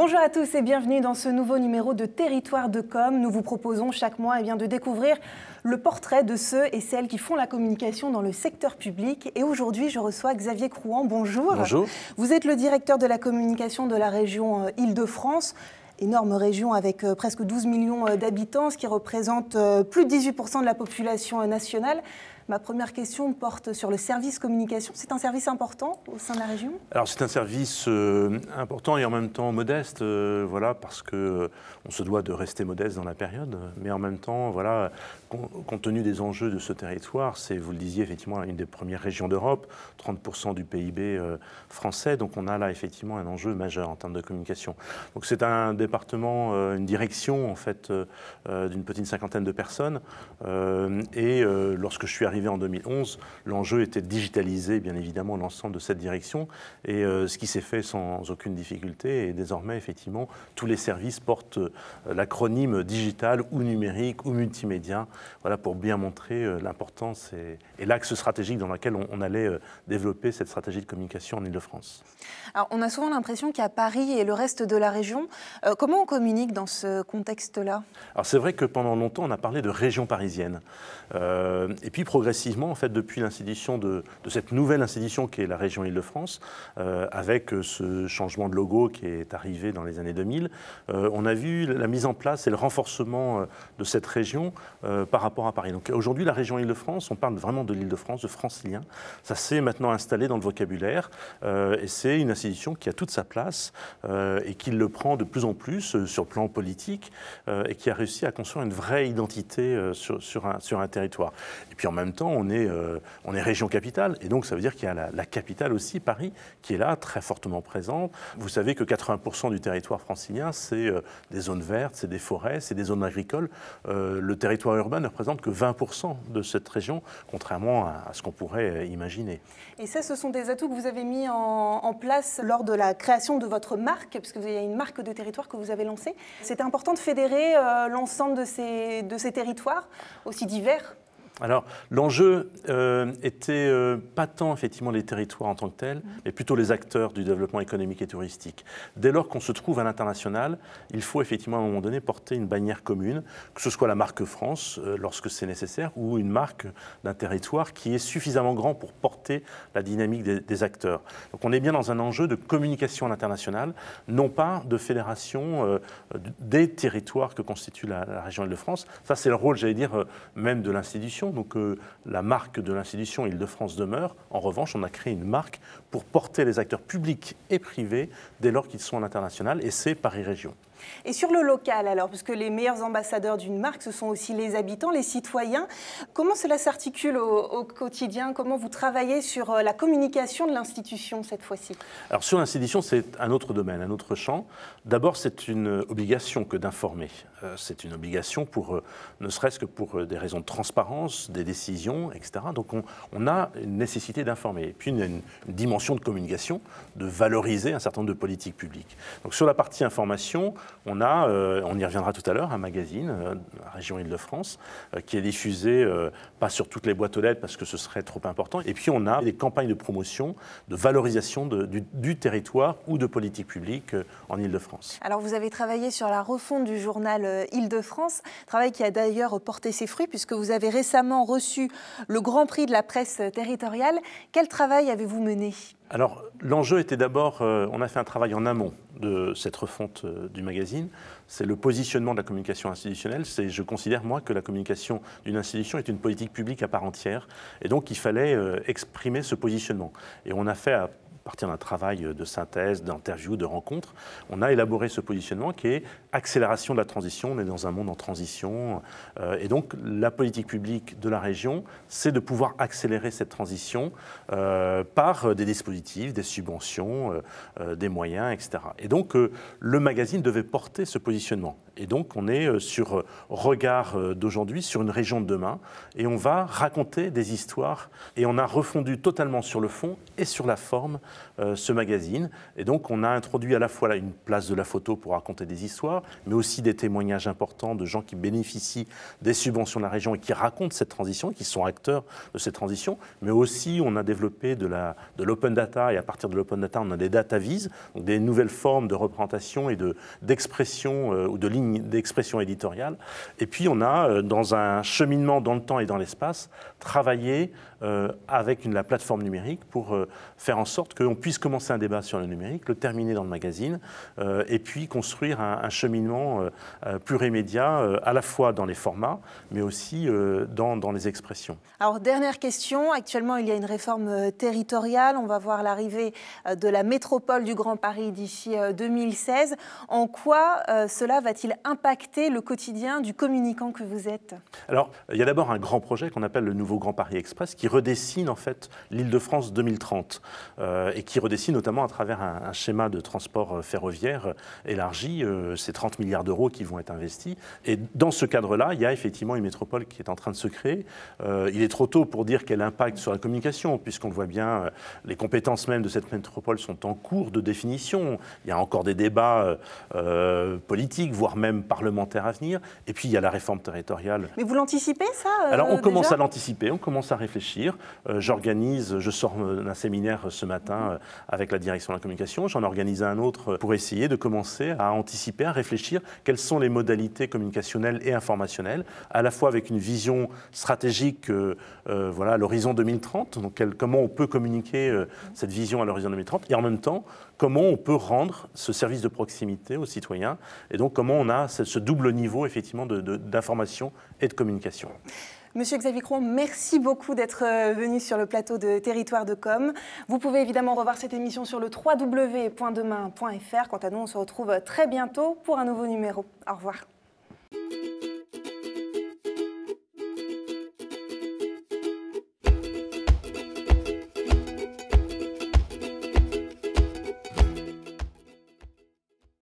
Bonjour à tous et bienvenue dans ce nouveau numéro de Territoire de Com. Nous vous proposons chaque mois de découvrir le portrait de ceux et celles qui font la communication dans le secteur public. Et aujourd'hui, je reçois Xavier Crouan. Bonjour. Bonjour. Vous êtes le directeur de la communication de la région Île-de-France. Énorme région avec presque 12 millions d'habitants, ce qui représente plus de 18% de la population nationale. Ma première question porte sur le service communication. C'est un service important au sein de la région ? Alors c'est un service important et en même temps modeste, voilà, parce qu'on se doit de rester modeste dans la période, mais en même temps, voilà, compte tenu des enjeux de ce territoire, c'est, vous le disiez, effectivement, une des premières régions d'Europe, 30% du PIB français, donc on a là effectivement un enjeu majeur en termes de communication. Donc c'est un département, une direction en fait, d'une petite cinquantaine de personnes, et lorsque je suis arrivé en 2011, l'enjeu était de digitaliser bien évidemment l'ensemble de cette direction et ce qui s'est fait sans aucune difficulté et désormais effectivement tous les services portent l'acronyme digital ou numérique ou multimédia, voilà, pour bien montrer l'importance et l'axe stratégique dans lequel on allait développer cette stratégie de communication en Île-de-France. Alors on a souvent l'impression qu'à Paris et le reste de la région, comment on communique dans ce contexte-là ? Alors c'est vrai que pendant longtemps on a parlé de région parisienne et puis progressivement, en fait, depuis l'institution de cette nouvelle institution qui est la région Île-de-France, avec ce changement de logo qui est arrivé dans les années 2000, on a vu la mise en place et le renforcement de cette région par rapport à Paris. Donc aujourd'hui, la région Île-de-France, on parle vraiment de l'Île-de-France, de francilien. Ça s'est maintenant installé dans le vocabulaire et c'est une institution qui a toute sa place et qui le prend de plus en plus sur le plan politique et qui a réussi à construire une vraie identité sur un territoire. Et puis en même temps, on est région capitale, et donc ça veut dire qu'il y a la capitale aussi, Paris, qui est là, très fortement présente. Vous savez que 80% du territoire francilien, c'est des zones vertes, c'est des forêts, c'est des zones agricoles. Le territoire urbain ne représente que 20% de cette région, contrairement à ce qu'on pourrait imaginer. Et ça, ce sont des atouts que vous avez mis en place lors de la création de votre marque, puisque vous avez une marque de territoire que vous avez lancée. C'était important de fédérer l'ensemble de ces territoires, aussi divers. Alors, l'enjeu était pas tant effectivement les territoires en tant que tels, mais plutôt les acteurs du développement économique et touristique. Dès lors qu'on se trouve à l'international, il faut effectivement à un moment donné porter une bannière commune, que ce soit la marque France lorsque c'est nécessaire, ou une marque d'un territoire qui est suffisamment grand pour porter la dynamique des acteurs. Donc on est bien dans un enjeu de communication à l'international, non pas de fédération des territoires que constitue la région Île-de-France. Ça c'est le rôle, j'allais dire, même de l'institution. Donc la marque de l'institution Île-de-France demeure. En revanche, on a créé une marque pour porter les acteurs publics et privés dès lors qu'ils sont à l'international, et c'est Paris Région. Et sur le local alors, puisque les meilleurs ambassadeurs d'une marque, ce sont aussi les habitants, les citoyens, comment cela s'articule au quotidien ? Comment vous travaillez sur la communication de l'institution cette fois-ci ? Alors sur l'institution, c'est un autre domaine, un autre champ. D'abord, c'est une obligation que d'informer. C'est une obligation pour, ne serait-ce que pour des raisons de transparence, des décisions, etc. Donc on a une nécessité d'informer. Et puis une dimension de communication, de valoriser un certain nombre de politiques publiques. Donc sur la partie information, on y reviendra tout à l'heure, un magazine, la région Île-de-France, qui est diffusé, pas sur toutes les boîtes aux lettres parce que ce serait trop important. Et puis on a des campagnes de promotion, de valorisation du territoire ou de politique publique en Île-de-France. Alors vous avez travaillé sur la refonte du journal Île-de-France, travail qui a d'ailleurs porté ses fruits puisque vous avez récemment reçu le Grand Prix de la presse territoriale. Quel travail avez-vous mené ? Alors, l'enjeu était d'abord, on a fait un travail en amont de cette refonte du magazine. C'est le positionnement de la communication institutionnelle. Je considère, moi, que la communication d'une institution est une politique publique à part entière. Et donc, il fallait exprimer ce positionnement. Et on a fait, à partir d'un travail de synthèse, d'interview, de rencontres, on a élaboré ce positionnement qui est accélération de la transition. On est dans un monde en transition. Et donc, la politique publique de la région, c'est de pouvoir accélérer cette transition par des dispositifs, des subventions, des moyens, etc. Et donc, le magazine devait porter ce positionnement. Et donc, on est sur regard d'aujourd'hui, sur une région de demain, et on va raconter des histoires. Et on a refondu totalement sur le fond et sur la forme ce magazine. Et donc, on a introduit à la fois une place de la photo pour raconter des histoires, mais aussi des témoignages importants de gens qui bénéficient des subventions de la région et qui racontent cette transition, qui sont acteurs de cette transition. Mais aussi, on a développé de l'open data, et à partir de l'open data, on a des data viz, donc des nouvelles formes de représentation et d'expression ou de lignes d'expression éditoriale. Et puis on a, dans un cheminement dans le temps et dans l'espace, travaillé avec la plateforme numérique pour faire en sorte qu'on puisse commencer un débat sur le numérique, le terminer dans le magazine, et puis construire un cheminement plurimédia, à la fois dans les formats, mais aussi dans les expressions. Alors, dernière question. Actuellement, il y a une réforme territoriale. On va voir l'arrivée de la métropole du Grand Paris d'ici 2016. En quoi cela va-t-il impacter le quotidien du communicant que vous êtes? Alors, il y a d'abord un grand projet qu'on appelle le nouveau Grand Paris Express, qui redessine en fait l'Île-de-France 2030 et qui redessine notamment à travers un schéma de transport ferroviaire élargi. C'est 30 milliards d'euros qui vont être investis. Et dans ce cadre-là, il y a effectivement une métropole qui est en train de se créer. Il est trop tôt pour dire quel impact sur la communication, puisqu'on le voit bien, les compétences même de cette métropole sont en cours de définition. Il y a encore des débats politiques, voire même parlementaires à venir. Et puis il y a la réforme territoriale. Mais vous l'anticipez, ça Alors on commence déjà à l'anticiper, on commence à réfléchir. Je sors d'un séminaire ce matin avec la direction de la communication. J'en organise un autre pour essayer de commencer à anticiper, à réfléchir quelles sont les modalités communicationnelles et informationnelles, à la fois avec une vision stratégique voilà, à l'horizon 2030, donc comment on peut communiquer cette vision à l'horizon 2030, et en même temps, comment on peut rendre ce service de proximité aux citoyens, et donc comment on a ce double niveau effectivement d'information et de communication. Monsieur Xavier Cron, merci beaucoup d'être venu sur le plateau de Territoire de Com. Vous pouvez évidemment revoir cette émission sur le www.demain.fr. Quant à nous, on se retrouve très bientôt pour un nouveau numéro. Au revoir.